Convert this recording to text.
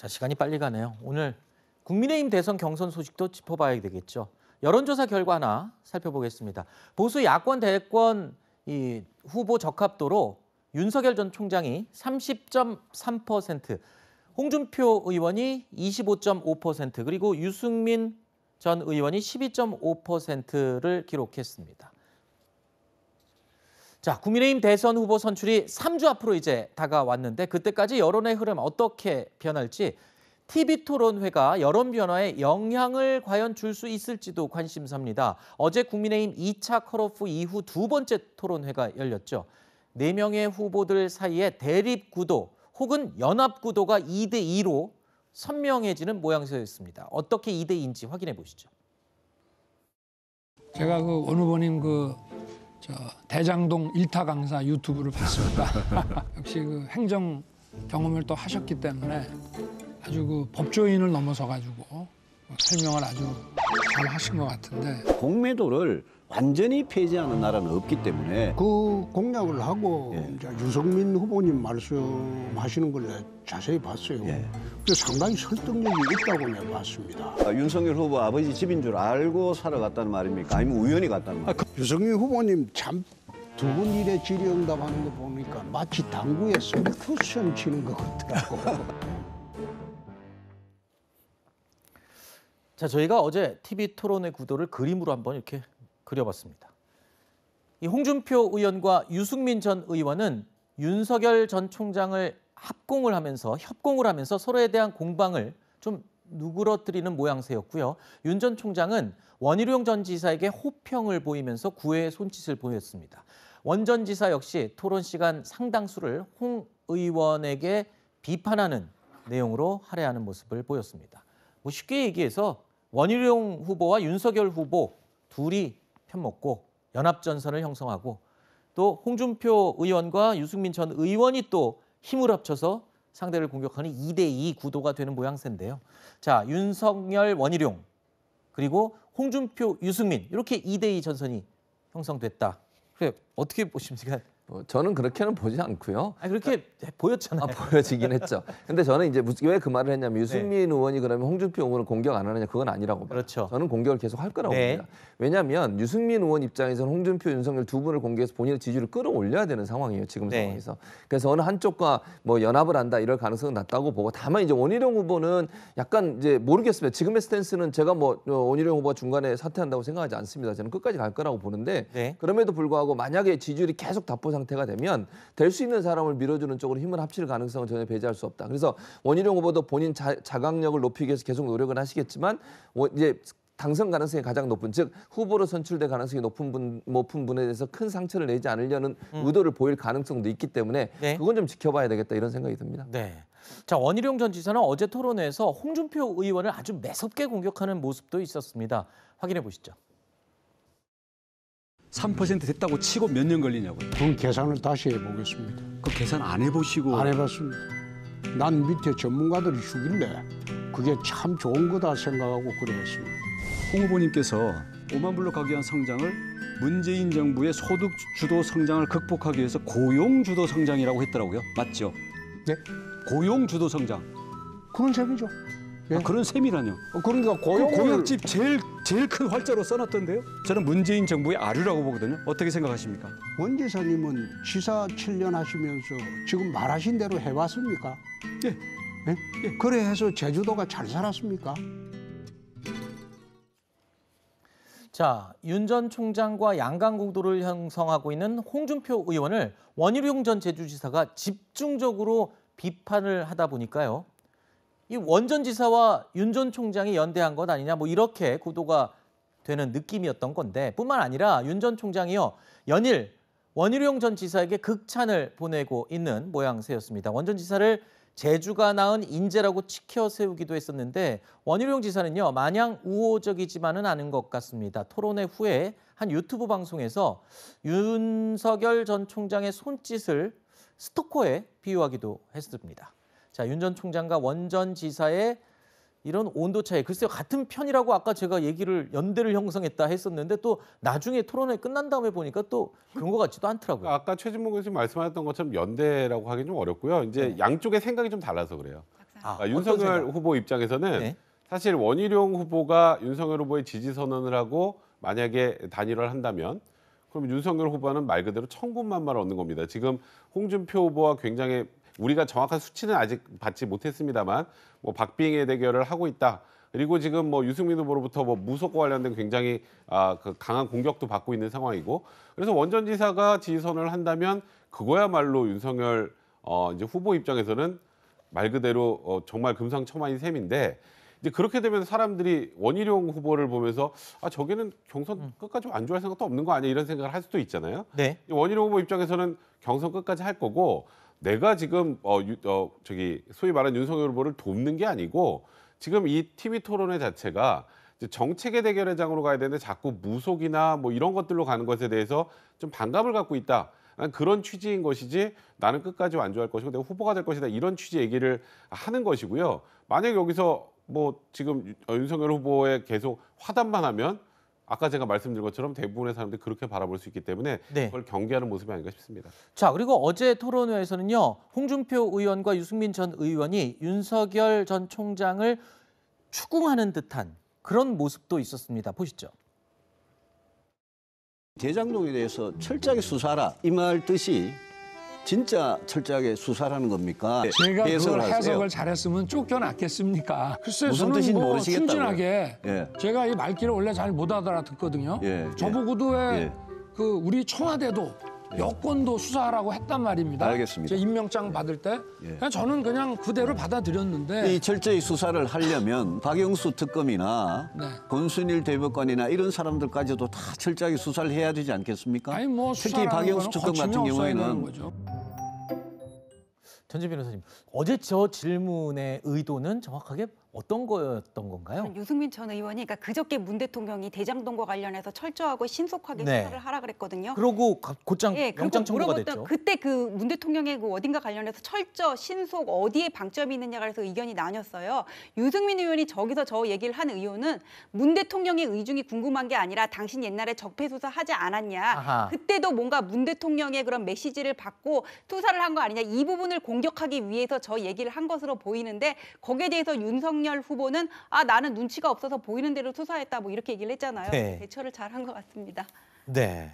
자, 시간이 빨리 가네요. 오늘 국민의힘 대선 경선 소식도 짚어봐야 되겠죠. 여론조사 결과 하나 살펴보겠습니다. 보수 야권 대권 후보 적합도로 윤석열 전 총장이 30.3%, 홍준표 의원이 25.5%, 그리고 유승민 전 의원이 12.5%를 기록했습니다. 자, 국민의힘 대선 후보 선출이 3주 앞으로 이제 다가왔는데 그때까지 여론의 흐름 어떻게 변할지, TV토론회가 여론 변화에 영향을 과연 줄 수 있을지도 관심사입니다. 어제 국민의힘 2차 컷오프 이후 두 번째 토론회가 열렸죠. 4명의 후보들 사이에 대립 구도 혹은 연합 구도가 2대2로 선명해지는 모양새였습니다. 어떻게 2대2인지 확인해 보시죠. 제가 원 후보님 대장동 1타 강사 유튜브를 봤습니다. 역시 행정 경험을 또 하셨기 때문에 아주 법조인을 넘어서 가지고 설명을 아주 잘 하신 것 같은데, 공매도를 완전히 폐지하는 나라는 없기 때문에 그 공약을 하고 이제 유승민 후보님 말씀하시는 걸 내가 자세히 봤어요. 그래서 상당히 설득력이 있다고 내가 봤습니다. 윤석열 후보 아버지 집인 줄 알고 살아갔다는 말입니까? 아니면 우연히 갔다는 말입니까? 유승민 후보님 참 두 분 일에 질의응답하는 거 보니까 마치 당구에 솔쿠션 치는 것 같더라고. 자, 저희가 어제 TV 토론회 구도를 그림으로 한번 이렇게 그려봤습니다. 이 홍준표 의원과 유승민 전 의원은 윤석열 전 총장을 협공을 하면서 서로에 대한 공방을 좀 누그러뜨리는 모양새였고요. 윤 전 총장은 원희룡 전 지사에게 호평을 보이면서 구애의 손짓을 보였습니다. 원 전 지사 역시 토론 시간 상당수를 홍 의원에게 비판하는 내용으로 할애하는 모습을 보였습니다. 쉽게 얘기해서 원희룡 후보와 윤석열 후보 둘이 편먹고 연합전선을 형성하고, 또 홍준표 의원과 유승민 전 의원이 또 힘을 합쳐서 상대를 공격하는 2대2 구도가 되는 모양새인데요. 자, 윤석열, 원희룡, 그리고 홍준표, 유승민, 이렇게 2대2 전선이 형성됐다. 그래, 어떻게 보십니까? 저는 그렇게는 보지 않고요. 그렇게 보였잖아요. 보여지긴 했죠. 근데 저는 이제 왜 그 말을 했냐면, 유승민 의원이 그러면 홍준표 의원을 공격 안 하느냐, 그건 아니라고 봐요. 그렇죠. 저는 공격을 계속 할 거라고 봅니다. 왜냐하면 유승민 의원 입장에서는 홍준표, 윤석열 두 분을 공개해서 본인의 지지율을 끌어올려야 되는 상황이에요, 지금 상황에서. 그래서 어느 한쪽과 연합을 한다 이럴 가능성은 낮다고 보고, 다만 이제 원희룡 후보는 약간 이제 모르겠습니다. 지금의 스탠스는 제가 원희룡 후보가 중간에 사퇴한다고 생각하지 않습니다. 저는 끝까지 갈 거라고 보는데, 그럼에도 불구하고 만약에 지지율이 계속 답보 상태가 되면 될 수 있는 사람을 밀어주는 쪽으로 힘을 합칠 가능성은 전혀 배제할 수 없다. 그래서 원희룡 후보도 본인 자각력을 높이기 위해서 계속 노력을 하시겠지만, 이제 당선 가능성이 가장 높은, 즉 후보로 선출될 가능성이 높은 분에 대해서 큰 상처를 내지 않으려는 의도를 보일 가능성도 있기 때문에 그건 좀 지켜봐야 되겠다, 이런 생각이 듭니다. 자, 원희룡 전 지사는 어제 토론회에서 홍준표 의원을 아주 매섭게 공격하는 모습도 있었습니다. 확인해 보시죠. 3% 됐다고 치고 몇 년 걸리냐고요? 그 계산을 다시 해보겠습니다. 그 계산 안 해보시고? 안 해봤습니다. 난 밑에 전문가들이 주길래 그게 참 좋은 거다 생각하고 그랬습니다. 홍 후보님께서 5만 불로 가기 위한 성장을 문재인 정부의 소득 주도 성장을 극복하기 위해서 고용 주도 성장이라고 했더라고요. 맞죠? 네? 고용 주도 성장. 그런 셈이죠. 그런 셈이라뇨. 그러니까 공약집 제일 큰 활자로 써놨던데요. 저는 문재인 정부의 아류라고 보거든요. 어떻게 생각하십니까? 원 지사님은 지사 7년 하시면서 지금 말하신 대로 해왔습니까? 예. 그래 해서 제주도가 잘 살았습니까? 자, 윤 전 총장과 양강구도를 형성하고 있는 홍준표 의원을 원희룡 전 제주지사가 집중적으로 비판을 하다 보니까요. 이 원 전 지사와 윤 전 총장이 연대한 것 아니냐, 이렇게 구도가 되는 느낌이었던 건데, 뿐만 아니라 윤 전 총장이요, 연일 원희룡 전 지사에게 극찬을 보내고 있는 모양새였습니다. 원 전 지사를 제주가 낳은 인재라고 치켜 세우기도 했었는데, 원희룡 지사는요, 마냥 우호적이지만은 않은 것 같습니다. 토론회 후에 한 유튜브 방송에서 윤석열 전 총장의 손짓을 스토커에 비유하기도 했습니다. 자, 윤 전 총장과 원 전 지사의 이런 온도 차이, 글쎄요, 같은 편이라고 아까 제가 연대를 형성했다 했었는데, 또 나중에 토론회 끝난 다음에 보니까 또 그런 것 같지도 않더라고요. 아까 최진봉 교수님 말씀하셨던 것처럼 연대라고 하기 좀 어렵고요. 이제 양쪽의 생각이 좀 달라서 그래요. 윤석열 어떤 후보 입장에서는 네. 사실 원희룡 후보가 윤석열 후보의 지지 선언을 하고 만약에 단일화를 한다면 그럼 윤석열 후보는 말 그대로 천군만마를 얻는 겁니다. 지금 홍준표 후보와 굉장히 우리가 정확한 수치는 아직 받지 못했습니다만 뭐 박빙의 대결을 하고 있다. 그리고 지금 뭐 유승민 후보로부터 뭐 무속과 관련된 굉장히 그 강한 공격도 받고 있는 상황이고 그래서 원전지사가 지지 선언을 한다면 그거야말로 윤석열 이제 후보 입장에서는 말 그대로 정말 금상첨화인 셈인데 이제 그렇게 되면 사람들이 원희룡 후보를 보면서 저기는 경선 끝까지 완주할 생각도 없는 거 아니야 이런 생각을 할 수도 있잖아요. 네. 원희룡 후보 입장에서는 경선 끝까지 할 거고 내가 지금 저기 소위 말하는 윤석열 후보를 돕는 게 아니고 지금 이 TV 토론회 자체가 이제 정책의 대결의 장으로 가야 되는데 자꾸 무속이나 뭐 이런 것들로 가는 것에 대해서 좀 반감을 갖고 있다. 그런 취지인 것이지 나는 끝까지 완주할 것이고 내가 후보가 될 것이다. 이런 취지 얘기를 하는 것이고요. 만약 여기서 뭐 지금 윤석열 후보에 계속 화답만 하면 아까 제가 말씀드린 것처럼 대부분의 사람들이 그렇게 바라볼 수 있기 때문에 네. 그걸 경계하는 모습이 아닌가 싶습니다. 자, 그리고 어제 토론회에서는요. 홍준표 의원과 유승민 전 의원이 윤석열 전 총장을 추궁하는 듯한 그런 모습도 있었습니다. 보시죠. 대장동에 대해서 철저하게 수사하라 이 말 뜻이 진짜 철저하게 수사라는 겁니까? 제가 그걸 하세요. 해석을 잘했으면 쫓겨났겠습니까? 글쎄 무슨 저는 뜻인지 뭐 모르시겠다고요. 순진하게 예. 제가 이 말귀를 원래 잘 못 알아듣거든요. 예, 저보고도 왜 예. 그 우리 청와대도 여권도 수사하라고 했단 말입니다. 알겠습니다. 제 임명장 받을 때 예. 그냥 저는 그냥 그대로 받아들였는데 이 철저히 수사를 하려면 박영수 특검이나 네. 권순일 대법관이나 이런 사람들까지도 다 철저하게 수사를 해야 되지 않겠습니까? 아니 뭐 특히 수사라는 박영수 거는 특검 같은 거침이 없어야 되는 경우에는 거죠. 전진 변호사님, 어제 저 질문의 의도는 정확하게 어떤 거였던 건가요? 유승민 전 의원이 그러니까 그저께 문 대통령이 대장동과 관련해서 철저하고 신속하게 네. 수사를 하라 그랬거든요. 그러고 곧장 예, 영장 그리고 청구가 물어봤던 됐죠. 그때 그 문 대통령의 그 어딘가 관련해서 철저, 신속 어디에 방점이 있느냐가 그래서 의견이 나뉘었어요. 유승민 의원이 저기서 저 얘기를 한 이유는 문 대통령의 의중이 궁금한 게 아니라 당신 옛날에 적폐 수사 하지 않았냐. 아하. 그때도 뭔가 문 대통령의 그런 메시지를 받고 수사를 한 거 아니냐. 이 부분을 공격하기 위해서 저 얘기를 한 것으로 보이는데 거기에 대해서 윤석열 후보는 나는 눈치가 없어서 보이는 대로 수사했다 뭐 이렇게 얘기를 했잖아요. 네. 대처를 잘한 것 같습니다. 네.